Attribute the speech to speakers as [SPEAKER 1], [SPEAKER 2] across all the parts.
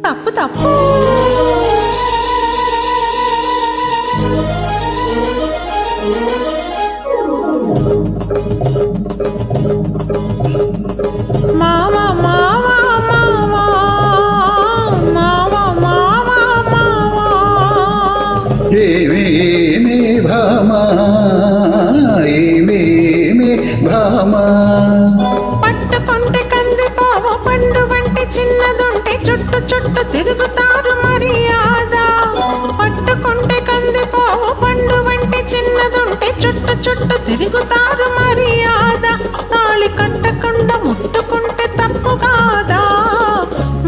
[SPEAKER 1] తప్పు తప్పు. మావా మావా మావా మావా మావా మావా
[SPEAKER 2] ఏమేమి భామా ఏమేమి భామా
[SPEAKER 1] పట్టుకుంటే కందిపోవు పండు వంటి చిన్నదుంటే చుట్టు చుట్టు తిరుగుతారు మర్యాద. పట్టుకుంటే కందిపోవు పండు వంటి చిన్నదుంటే చుట్టు చుట్టు తిరుగుతారు మర్యాద. తాళి కట్టకుండా ముట్టుకుంటే తప్పు కాదా.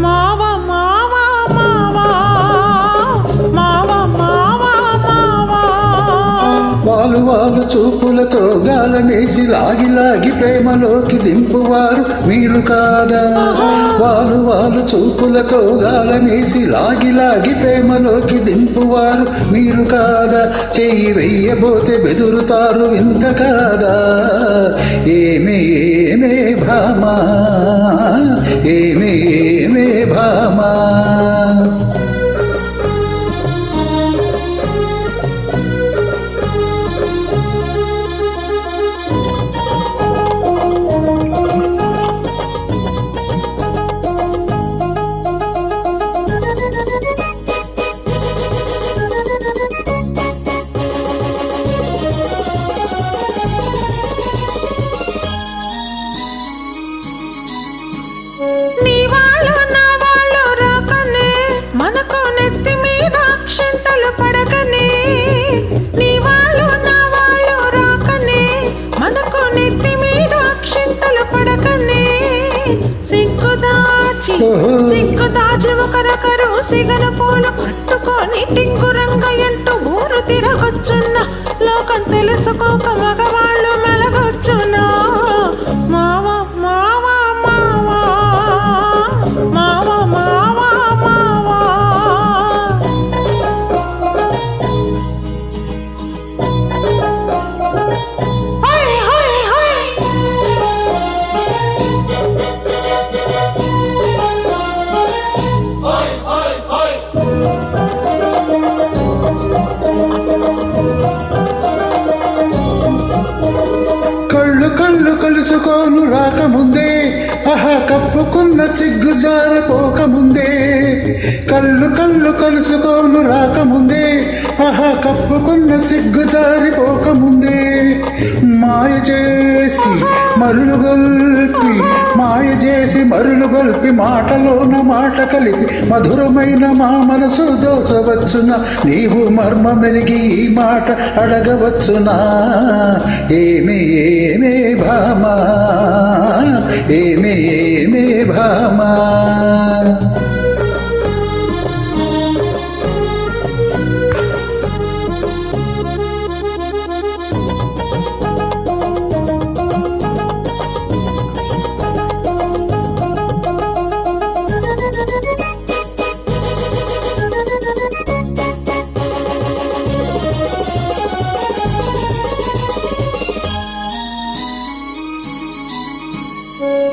[SPEAKER 1] మావా మావా మావా మావా మావా మావా
[SPEAKER 2] వాలు వాలు చూపులతో గాలమేసి లాగి లాగి ప్రేమలోకి దింపువారు మీరు కాదా. వాలు వాలు చూపులతో గాలమేసి లాగి లాగి ప్రేమలోకి దింపువారు మీరు కాదా. చెయ్యి వెయ్యబోతే బెదురుతారు ఇంత కాదా. ఏమే ఏమే భామా ఏమే ఏమే భామా
[SPEAKER 1] నీ వాళ్ళు నా వాళ్ళు రాకనే మనకు నెత్తి మీద అక్షింతలు పడకనే. నీ వాళ్ళు నా వాళ్ళు రాకనే మనకు నెత్తి మీద అక్షింతలు పడకనే. సిగ్గుదాచి ఒకరొకరు సిగన పూలు పట్టుకొని టింగురంగ ఎంటూ ఊరు తిరగొచ్చున్న లోకం తెలుసుకోక మగవాళ్ళు మెలగొచ్చునా. మావా మావా మావా మావా మావా మావా హోయ్ హోయ్ హోయ్
[SPEAKER 2] కళ్ళు కళ్ళు కలుసుకోను రాకముందే ఆహా కప్పుకున్న సిగ్గు జారిపోకముందే. కళ్ళు కళ్ళు కలుసుకోను రాకముందే ఆహా కప్పుకున్న సిగ్గు జారిపోకముందే. మాయ చేసి మరులు గొల్పి మాయ చేసి మరులు గొల్పి మాటలోన మాట కలిపి మధురమైన మా మనసు దోచవచ్చునా. నీవు మర్మమెరిగి ఈ మాట అడగవచ్చునా. ఏమే ఏమే భామా ఏమే ఏమే భామా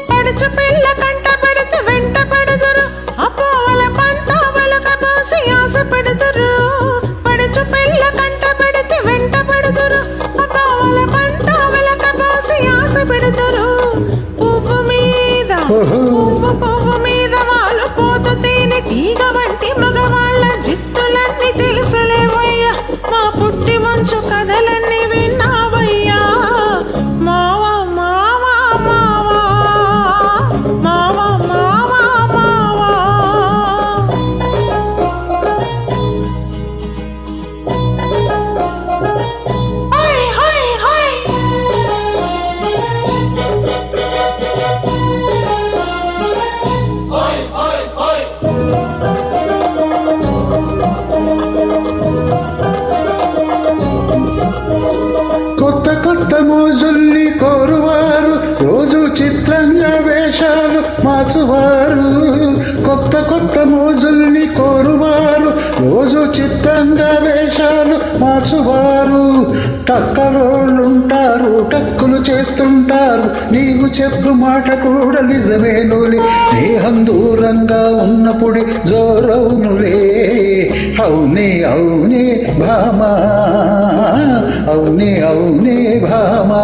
[SPEAKER 1] పడుచు పిల్ల కంట పెడితే వెంట పెడుదురు అపోవల పంత వలక పోసి ఆశ పెడుదురు. పడుచు పిల్ల కంట పెడితే వెంట పెడుదురు అపోవల పంత వలక పోసి ఆశ పెడుదురు. పువ్వు మీద పువ్వు మీద వాళ్ళు పోతు తేనె తీగ వంటి మగవాళ్ళ జిత్తులన్నీ తెలుసులేవయ్యా. మా పుట్టి మంచు కథలన్నీ విన్నావయ్యా. మావా మావా మావా మావా మావా మావా హోయ్ హోయ్ హోయ్
[SPEAKER 2] కొత్త కొత్త మోజుల్ని కోరువారు రోజు చిత్రంగా వేషాలు మార్చువారు. కొత్త కొత్త మోజుల్ని కోరువారు రోజు చిత్రంగా వేషాలు మార్చువారు. టక్కరోళ్ళుంటారు టక్కులు చేస్తుంటారు నీవు చెప్పు మాట కూడా నిజమేనులే స్నేహం దూరంగా ఉన్నప్పుడే జోరవునులే అవునే అవునే భామా అవునే అవునే భామా